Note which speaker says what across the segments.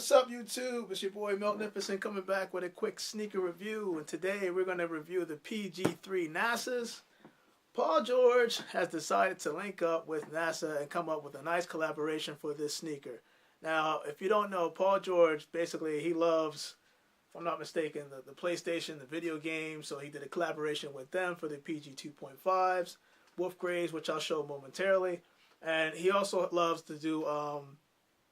Speaker 1: What's up, YouTube? It's your boy Meltnificent coming back with a quick sneaker review. And today we're going to review the PG3 NASAs. Paul George has decided to link up with NASA and come up with a nice collaboration for this sneaker. Now, if you don't know, Paul George, basically, he loves, if I'm not mistaken, the PlayStation, the video game. So he did a collaboration with them for the PG 2.5s, Wolf Grays, which I'll show momentarily. And he also loves to do,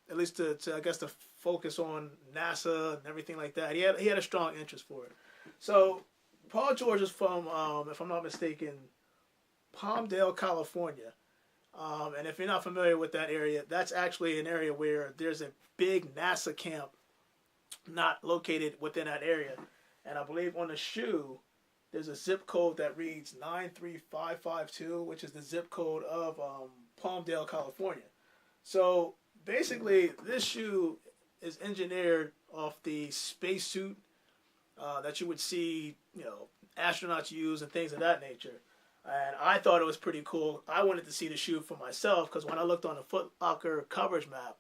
Speaker 1: at least to I guess, to focus on NASA and everything like that. He had a strong interest for it. So Paul George is from, if I'm not mistaken, Palmdale, California. And if you're not familiar with that area, that's actually an area where there's a big NASA camp not located within that area. And I believe on the shoe, there's a zip code that reads 93552, which is the zip code of Palmdale, California. So basically, this shoe is engineered off the spacesuit that you would see, astronauts use and things of that nature. And I thought it was pretty cool. I wanted to see the shoe for myself because when I looked on the Foot Locker coverage map,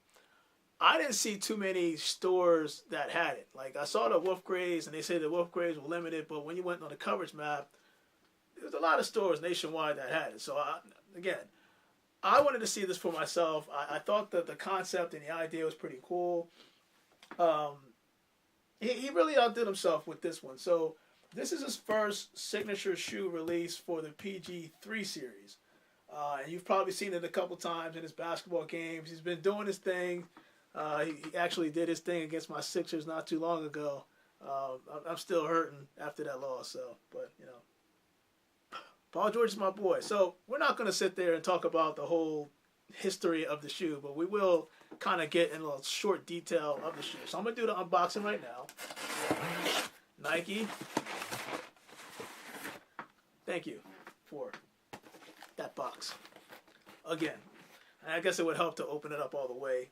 Speaker 1: I didn't see too many stores that had it. Like, I saw the Wolf Grays, and they said the Wolf Grays were limited, but when you went on the coverage map, there was a lot of stores nationwide that had it. So, I wanted to see this for myself. I thought that the concept and the idea was pretty cool. He really outdid himself with this one. So, this is his first signature shoe release for the PG3 series. And you've probably seen it a couple times in his basketball games. He's been doing his thing. He actually did his thing against my Sixers not too long ago. I'm still hurting after that loss. So, but, Paul George is my boy. So we're not going to sit there and talk about the whole history of the shoe, but we will kind of get in a short detail of the shoe. So I'm going to do the unboxing right now. Nike, thank you for that box. Again, and I guess it would help to open it up all the way,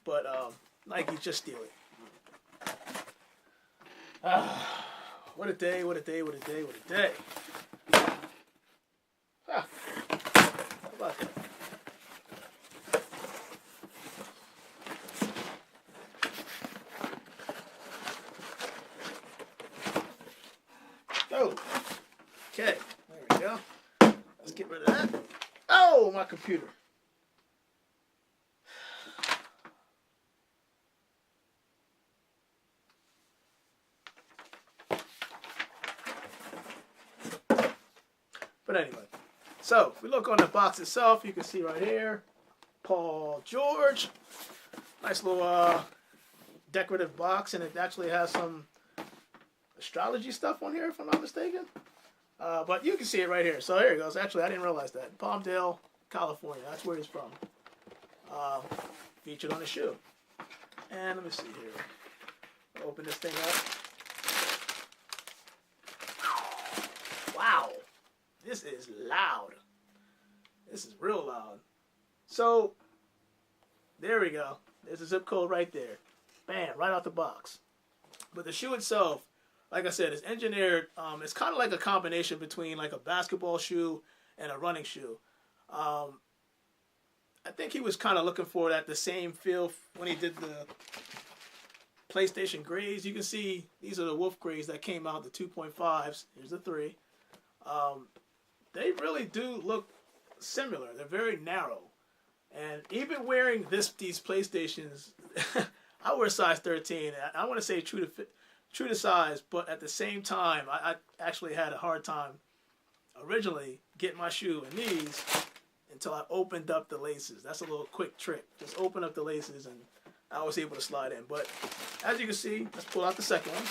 Speaker 1: but Nike, just steal it. What a day, what a day, what a day, what a day. How about that? Oh, okay, there we go. Let's get rid of that. Oh, my computer. But anyway, so if we look on the box itself, you can see right here, Paul George. Nice little decorative box, and it actually has some astrology stuff on here, if I'm not mistaken. But you can see it right here. So there it goes. Actually, I didn't realize that. Palmdale, California. That's where he's from. Featured on the shoe. And let me see here. Open this thing up. Wow. This is loud. This is real loud. So, there we go. There's a zip code right there. Bam, right out the box. But the shoe itself, like I said, it's engineered. It's kind of like a combination between like a basketball shoe and a running shoe. I think he was kind of looking for that the same feel when he did the PlayStation Grays. You can see these are the Wolf Grays that came out, the 2.5s. Here's the 3. They really do look similar. They're very narrow. And even wearing these PlayStations, I wear size 13. I want to say true to size, but at the same time, I actually had a hard time originally getting my shoe in these until I opened up the laces. That's a little quick trick. Just open up the laces and I was able to slide in. But as you can see, let's pull out the second one.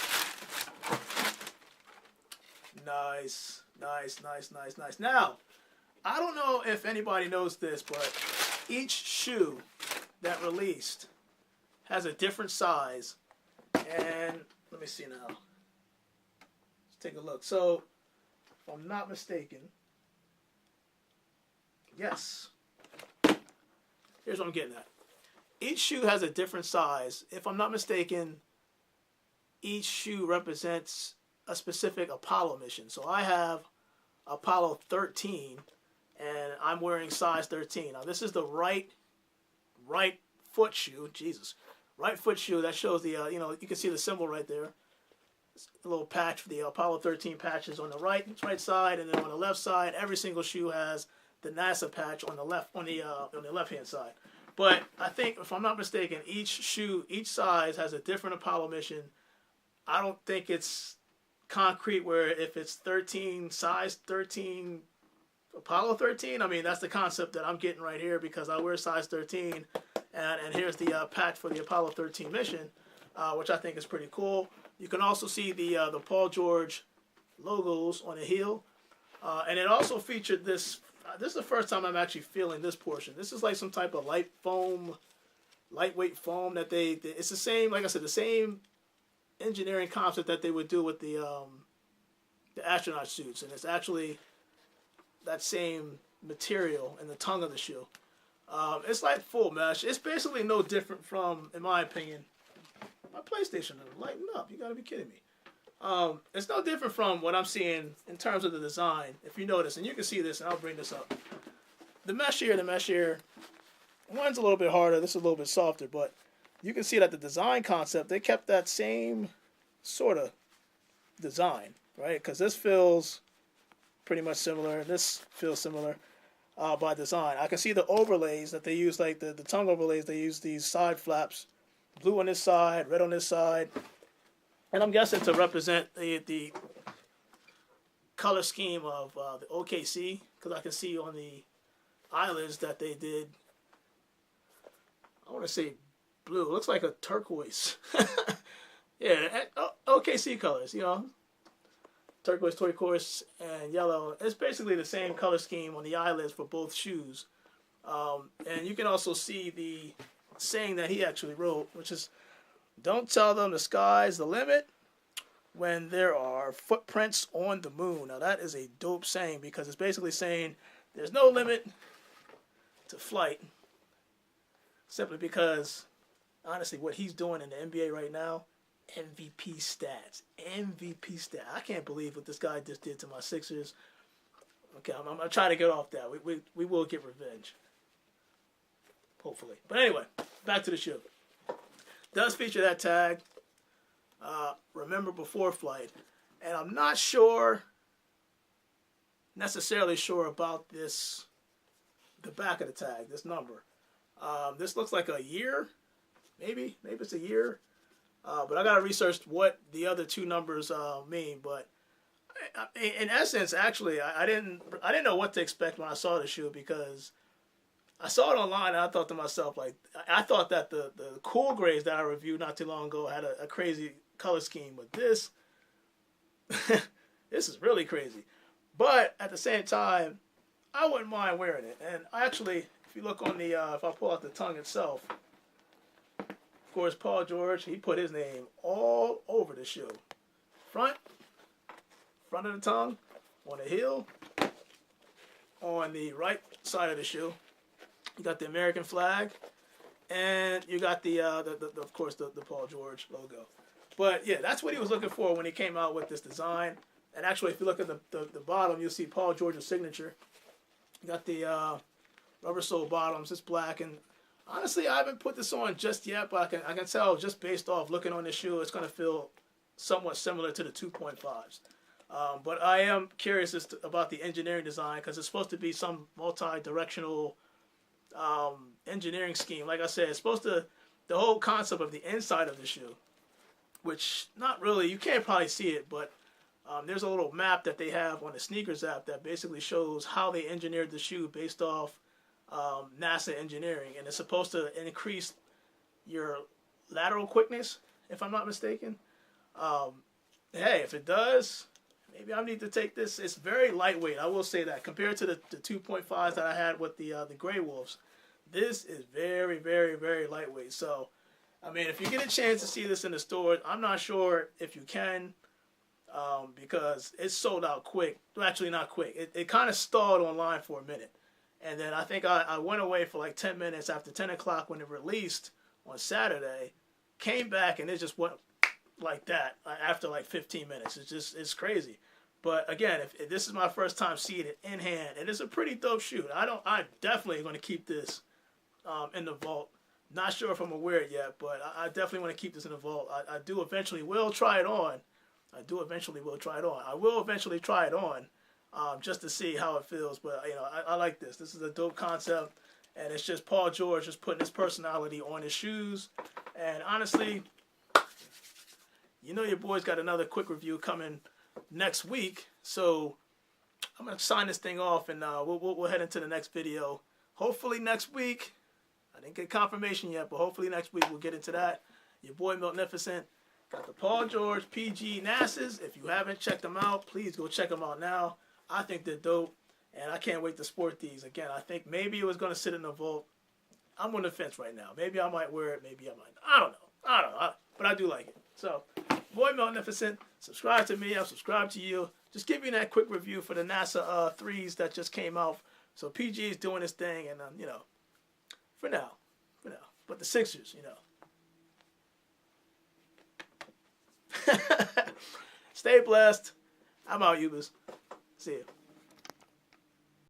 Speaker 1: Nice, nice, nice, nice, nice. Now, I don't know if anybody knows this, but each shoe that released has a different size. And let me see now. Let's take a look. So, if I'm not mistaken, yes. Here's what I'm getting at. Each shoe has a different size. If I'm not mistaken, each shoe represents a specific Apollo mission. So I have Apollo 13, and I'm wearing size 13. Now this is the right foot shoe. Jesus. right foot shoe. That shows the, you can see the symbol right there. A little patch for the Apollo 13 patches on the right side, and then on the left side, every single shoe has the NASA patch on the left hand side. But I think, if I'm not mistaken, each size has a different Apollo mission. I don't think it's concrete where if it's 13 size 13 Apollo 13. I mean, that's the concept that I'm getting right here because I wear size 13, and here's the patch for the Apollo 13 mission, which I think is pretty cool. You can also see the Paul George logos on the heel, and it also featured this. This is the first time I'm actually feeling this portion. This is like some type of lightweight foam that it's the same, like I said, the same engineering concept that they would do with the astronaut suits, and it's actually that same material in the tongue of the shoe. It's like full mesh. It's basically no different from, in my opinion, my PlayStation. Lighten up! You gotta be kidding me. It's no different from what I'm seeing in terms of the design. If you notice, and you can see this, and I'll bring this up. The mesh here, one's a little bit harder. This is a little bit softer, but you can see that the design concept, they kept that same sort of design, right? Because this feels pretty much similar. This feels similar by design. I can see the overlays that they use, like the tongue overlays. They use these side flaps, blue on this side, red on this side. And I'm guessing to represent the color scheme of the OKC, because I can see on the eyelids that they did, I want to say blue. It looks like a turquoise. Yeah, OKC colors, turquoise, turquoise, and yellow. It's basically the same color scheme on the eyelids for both shoes. And you can also see the saying that he actually wrote, which is, "Don't tell them the sky's the limit when there are footprints on the moon." Now that is a dope saying because it's basically saying there's no limit to flight, simply because, honestly, what he's doing in the NBA right now, MVP stats. I can't believe what this guy just did to my Sixers. Okay, I'm going to try to get off that. We will get revenge. Hopefully. But anyway, back to the shoe. Does feature that tag, remember before flight. And I'm not necessarily sure about this, the back of the tag, this number. This looks like a year, maybe it's a year. But I got to research what the other two numbers mean. But in essence, actually, I didn't know what to expect when I saw the shoe, because I saw it online and I thought to myself, like, I thought that the Cool Grays that I reviewed not too long ago had a crazy color scheme, but this this is really crazy. But at the same time, I wouldn't mind wearing it. And actually, if you look on the, if I pull out the tongue itself, of course, Paul George, he put his name all over the shoe. Front of the tongue, on the heel, on the right side of the shoe. You got the American flag, and you got the of course, the Paul George logo. But yeah, that's what he was looking for when he came out with this design. And actually, if you look at the bottom, you'll see Paul George's signature. You got the rubber sole bottoms. It's black, and honestly, I haven't put this on just yet, but I can tell just based off looking on this shoe, it's going to feel somewhat similar to the 2.5s. But I am curious about the engineering design, because it's supposed to be some multi-directional engineering scheme. Like I said, it's supposed to, the whole concept of the inside of the shoe, which not really, you can't probably see it, but there's a little map that they have on the Sneakers app that basically shows how they engineered the shoe based off NASA engineering, and it's supposed to increase your lateral quickness, if I'm not mistaken. Hey, if it does, maybe I need to take this. It's very lightweight, I will say that, compared to the 2.5s that I had with the Grey Wolves. This is very, very, very lightweight. So, I mean, if you get a chance to see this in the store, I'm not sure if you can, because it's sold out quick. Well, actually, not quick. It kind of stalled online for a minute. And then I think I went away for like 10 minutes after 10 o'clock when it released on Saturday, came back, and it just went like that after like 15 minutes. It's crazy. But again, if this is my first time seeing it in hand, and it's a pretty dope shoe. I'm definitely going to keep this in the vault Not sure if I'm gonna wear it yet, but I definitely want to keep this in the vault. I do eventually will try it on. I do eventually will try it on. I will eventually try it on, just to see how it feels. But you know, I like this. This is a dope concept, and it's just Paul George just putting his personality on his shoes. And honestly, you know, your boy's got another quick review coming next week, so I'm gonna sign this thing off, and we'll head into the next video. Hopefully next week. I didn't get confirmation yet, but hopefully next week we'll get into that. Your boy Miltnificent got the Paul George PG NASAs. If you haven't checked them out, please go check them out now. I think they're dope, and I can't wait to sport these. Again, I think maybe it was going to sit in the vault. I'm on the fence right now. Maybe I might wear it. Maybe I might. I don't know. But I do like it. So, boy Miltnificent, subscribe to me. I'll subscribe to you. Just give you that quick review for the NASA 3s that just came out. So PG is doing his thing, and you know. For now. But the Sixers, you know. Stay blessed. I'm out, Ubers. See you.